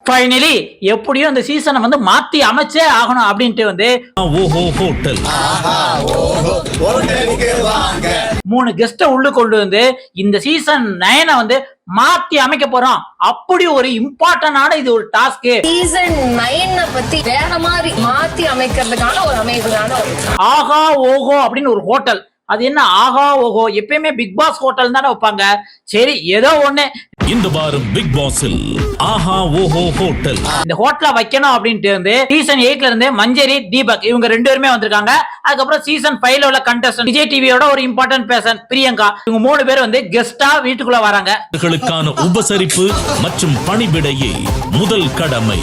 Finally எப்படியும் இந்த சீசனை வந்து மாத்தி அமைச்சே ஆகணும் அப்படின்ட்டு வந்து ஓஹோ ஹோட்டல் 3 கெஸ்ட உள்ள கொண்டு வந்து இந்த சீசன் 9 வந்து மாத்தி அமைக்க போறோம். அப்படி ஒரு இம்பார்ட்டன்டான இது ஒரு டாஸ்க். சீசன் 9 பத்தி வேற மாதிரி மாத்தி அமைக்கிறதுக்கான ஒரு அமைதியான ஒரு ஆஹா ஓஹோ அப்படின்னு ஒரு ஹோட்டல். அது என்ன ஆஹா ஓஹோ? எப்பயுமே பிக் பாஸ் ஹோட்டல் தானே வைப்பாங்க. சரி ஏதோ ஒண்ணு இந்த வாரம் பிக் பாஸில் ஆஹா ஓஹோ ஹோட்டல் இந்த ஹோட்டல வைக்கணும் அப்படின்ட்டு வந்து சீசன் 8ல இருந்து மஞ்சரி தீபக் இவங்க 2 பேருமே வந்திருக்காங்க. அதுக்கப்புறம் சீசன் 5ல உள்ள கண்டஸ்டன்ட் விஜய் டிவியோட ஒரு இம்பார்ட்டன்ட் பர்சன் பிரியங்கா இவங்க 3 பேர் வந்து கெஸ்டா வீட்டுக்குள்ள வராங்க. இவர்களுக்கான உபசரிப்பு மற்றும் பணிவிடையே முதல் கடமை.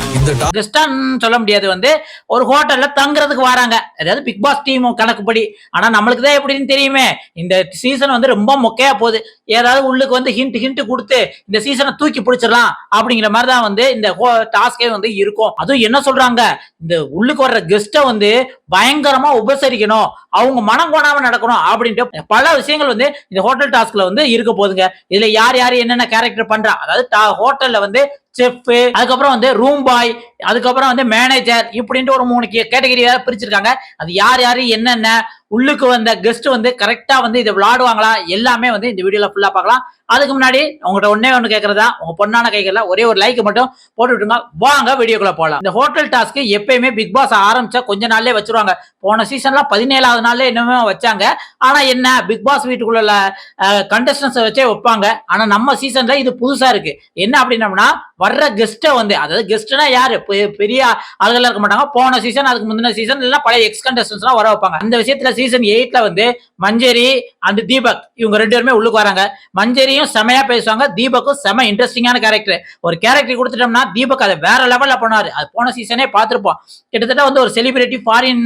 கெஸ்டான்னு சொல்ல முடியாது, வந்து ஒரு ஹோட்டல்ல தங்குறதுக்கு வராங்க. அதாவது பிக் பாஸ் டீம் கணக்குப்படி. ஆனா நம்மளுக்கு தான் எப்படின்னு தெரியுமே, இந்த சீசன் வந்து ரொம்ப மொக்கையா போகுது. ஏதாவது உள்ளுக்கு வந்து ஹிண்ட் கொடுத்து இந்த சீசனை தூக்கி பிடிச்சிடலாம் அப்படிங்கிற மாதிரி தான் வந்து இந்த டாஸ்கே வந்து இருக்கும். அதுவும் என்ன சொல்றாங்க, இந்த உள்ளுக்கு வர்ற கெஸ்ட வந்து பயங்கரமா உபசரிக்கணும், அவங்க மனம் கோணாம நடக்கணும் அப்படின்ட்டு பல விஷயங்கள் வந்து இந்த ஹோட்டல் டாஸ்க்ல வந்து இருக்க போகுதுங்க. இதுல யார் யாரு என்னென்ன கேரக்டர் பண்றா, அதாவது ஹோட்டல்ல வந்து செஃப், அதுக்கப்புறம் வந்து ரூம் பாய், அதுக்கப்புறம் வந்து மேனேஜர் இப்படின்ட்டு ஒரு 3 கேட்டகரியா பிரிச்சிருக்காங்க. அது யார் யாரு என்னென்ன உள்ளுக்கு வந்த கெஸ்ட் வந்து கரெக்டா வந்து இதை விளையாடுவாங்களா எல்லாமே வந்து இந்த வீடியோல ஃபுல்லா பார்க்கலாம். அதுக்கு முன்னாடி உங்கள்கிட்ட ஒண்ணு கேட்கறதா, உங்க பொண்ணான கைகள்ல ஒரே ஒரு லைக் மட்டும் போட்டு விட்டுங்க. வாங்க வீடியோக்குள்ள போலாம். இந்த ஹோட்டல் டாஸ்க் எப்பயுமே பிக் பாஸ் ஆரம்பிச்சா கொஞ்ச நாள்லயே வச்சிருவாங்க. போன சீசன்ல 17வது நாள்ல என்னமே வச்சாங்க. ஆனா என்ன பிக் பாஸ் வீட்டுக்குள்ள கண்டஸ்டன்ஸ் வச்சே வைப்பாங்க. ஆனா நம்ம சீசன்ல இது புதுசா இருக்கு. என்ன அப்படின்னம்னா வர்ற கெஸ்ட வந்து, அதாவது கெஸ்ட்னா யாரு, பெரிய ஆளுகளா இருக்க மாட்டாங்க. போன சீசன் அதுக்கு முந்தின சீசன் இல்ல பழைய எக்ஸ் கண்டஸ்டன்ஸ் எல்லாம் வர வைப்பாங்க. அந்த விஷயத்துல சீசன் 8ல வந்து மஞ்சரி அண்ட் தீபக் இவங்க 2 பேருமே உள்ளுக்கு வராங்க. மஞ்சரியும் செமையா பேசுவாங்க, தீபக்கும் செம இன்ட்ரெஸ்டிங்கான கேரக்டர். ஒரு கேரக்டர் கொடுத்துட்டோம்னா தீபக் அதை வேற லெவல்ல பண்ணுவாரு. அது போன சீசனே பார்த்திருப்போம். கிட்டத்தட்ட வந்து ஒரு செலிபிரிட்டி ஃபாரின்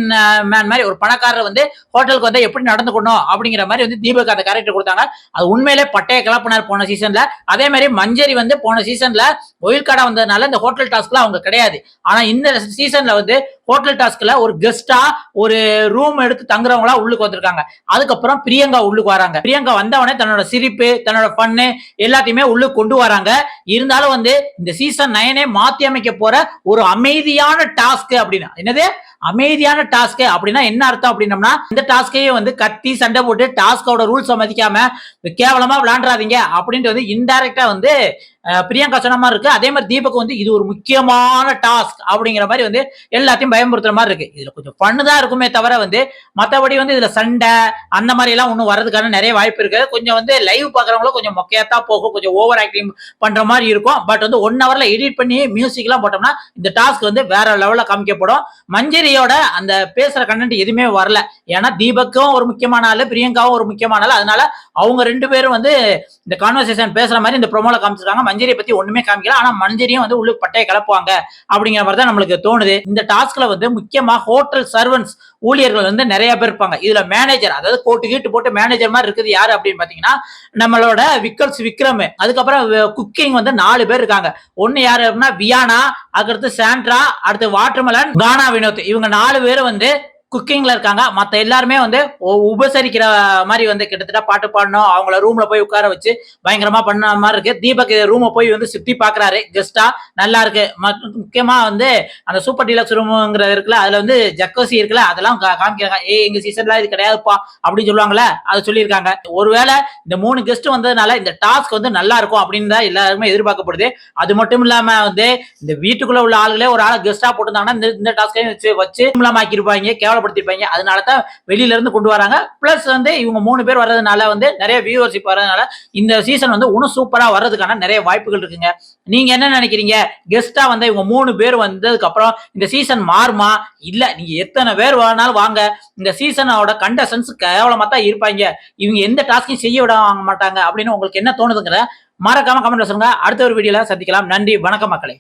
மேன் மாதிரி ஒரு பணக்காரர் வந்து ஹோட்டலுக்கு வந்து எப்படி நடந்துக்கணும் அப்படிங்கிற மாதிரி வந்து தீபக் அந்த கேரக்டர் கொடுத்தாங்க. அது உண்மையிலே பட்டைய கிளப்பினார் போன சீசன்ல. அதே மாதிரி மஞ்சரி வந்து போன சீசன்ல ஒயில் கார்டா வந்ததுனால இந்த ஹோட்டல் டாஸ்க்ல அவங்க கிடையாது. ஆனா இந்த சீசன்ல வந்து ஹோட்டல் டாஸ்க்ல ஒரு கெஸ்டா ஒரு ரூம் எடுத்து தங்குறவங்களா உள்ளுக்கு வந்திருக்காங்க. அதுக்கப்புறம் பிரியங்கா உள்ளுக்கு வராங்க. பிரியங்கா வந்தவனே தன்னோட சிரிப்பு தன்னோட பண்ணு எல்லாத்தையுமே உள்ளுக்கு கொண்டு வராங்க. இருந்தாலும் வந்து இந்த சீசன் 9 மாத்தி அமைக்க போற ஒரு அமைதியான டாஸ்க் அப்படின்னா என்னது, அமைதியான டாஸ்க் அப்படின்னா என்ன அர்த்தம் அப்படின்னம்னா, இந்த டாஸ்கையே வந்து கத்தி சண்டை போட்டு டாஸ்கோட ரூல்ஸை மதிக்காம கேவலமா விளையாண்டுறாதீங்க அப்படின்ட்டு வந்து இன்டைரக்டா வந்து பிரியங்கா சொன்ன மாதிரி இருக்கு. அதே மாதிரி தீபக் வந்து இது ஒரு முக்கியமான டாஸ்க் அப்படிங்கிற மாதிரி வந்து எல்லாத்தையும் பயமுறுத்துற மாதிரி இருக்கு. இதுல கொஞ்சம் ஃபன்னு தான் இருக்குமே தவிர வந்து மற்றபடி வந்து இதுல சண்டை அந்த மாதிரி எல்லாம் ஒன்றும் வர்றதுக்கான நிறைய வாய்ப்பு இருக்கு. கொஞ்சம் வந்து லைவ் பாக்குறவங்களும் கொஞ்சம் மொக்கையாத்தான் போகும், கொஞ்சம் ஓவர் ஆக்டிங் பண்ற மாதிரி இருக்கும். பட் வந்து 1 ஹவர்ல எடிட் பண்ணி மியூசிக் எல்லாம் போட்டோம்னா இந்த டாஸ்க் வந்து வேற லெவல்ல காமிக்கப்படும். மஞ்சரியோட அந்த பேசுற கண்டென்ட் எதுவுமே வரல. ஏன்னா தீபக்கும் ஒரு முக்கியமான ஆளு, பிரியங்காவும் ஒரு முக்கியமான ஆளு. அதனால அவங்க 2 பேரும் வந்து இந்த கான்வர்சேஷன் பேசுற மாதிரி இந்த ப்ரோமோல காமிச்சிருக்காங்க. மஞ்சரியை பத்தி ஒண்ணுமே காமிக்கல. ஆனா மஞ்சரியும் வந்து உள்ளுக்கு பட்டையை கலப்புவாங்க அப்படிங்கிற மாதிரி தான் நம்மளுக்கு தோணுது. இந்த டாஸ்க்ல வந்து முக்கியமா ஹோட்டல் சர்வன்ட்ஸ் ஊழியர்கள் வந்து நிறைய பேர் இருப்பாங்க. இதுல மேனேஜர், அதாவது கோட்டு கீட்டு போட்டு மேனேஜர் மாதிரி இருக்குது யாரு அப்படின்னு பாத்தீங்கன்னா நம்மளோட விக்ரம். அதுக்கப்புறம் குக்கிங் வந்து 4 பேர் இருக்காங்க. ஒன்னு யாரு அப்படின்னா வியானா, அதுக்கடுத்து சாண்ட்ரா, அடுத்து வாட்டர்மெலன், கானா வினோத். இவங்க 4 பேரும் வந்து குக்கிங்ல இருக்காங்க. மத்த எல்லாருமே வந்து உபசரிக்கிற மாதிரி வந்து கிட்டத்தட்ட பாட்டு பாடணும், அவங்கள ரூம்ல போய் உட்கார வச்சு பயங்கரமா பண்ண மாதிரி இருக்கு. தீபக் ரூமை போய் வந்து சுத்தி பாக்குறாரு கெஸ்டா, நல்லா இருக்கு. முக்கியமா வந்து அந்த சூப்பர் டீலக்ஸ் ரூம்ங்கிறது இருக்குல்ல, அதுல வந்து ஜக்கோசி இருக்குல்ல, அதெல்லாம் காமிக்கிறாங்க. எங்க சீசன்ல இது கிடையாதுப்பா அப்படின்னு சொல்லுவாங்கல்ல, அதை சொல்லியிருக்காங்க. ஒருவேளை இந்த 3 கெஸ்ட் வந்ததுனால இந்த டாஸ்க் வந்து நல்லா இருக்கும் அப்படின்னு தான் எல்லாருமே எதிர்பார்க்கப்படுது. அது மட்டும் இல்லாம வந்து இந்த வீட்டுக்குள்ள உள்ள ஆளுகளே ஒரு ஆளை கெஸ்டா போட்டுருந்தாங்கன்னா இந்த டாஸ்கையும் வச்சு ஆக்கிருப்பாங்க, படுத்திருப்பாங்க. அதனால தான் வெளியில இருந்து கொண்டு வராங்க. பிளஸ் வந்து இவங்க 3 பேர் வர்றதுனால வந்து நிறைய வியூவர்ஷிப் வர்றதுனால இந்த சீசன் வந்து இன்னும் சூப்பரா வர்றதுக்கான நிறைய வாய்ப்புகள் இருக்குங்க. நீங்க என்ன நினைக்கிறீங்க? கெஸ்டா வந்து இவங்க 3 பேர் வந்ததுக்கு அப்புறம் இந்த சீசன் மாறுமா, இல்ல நீங்க எத்தனை பேர் வேணாலும் வாங்க இந்த சீசனோட கண்டஸ்டன்ஸ் கேவலமா தான் இருப்பாங்க, இவங்க எந்த டாஸ்கையும் செய்ய விட மாட்டாங்க அப்படின்னு உங்களுக்கு என்ன தோணுதுங்கிற மறக்காம கமெண்ட்ல சொல்லுங்க. அடுத்த ஒரு வீடியோல சந்திக்கலாம். நன்றி, வணக்கம் மக்களே.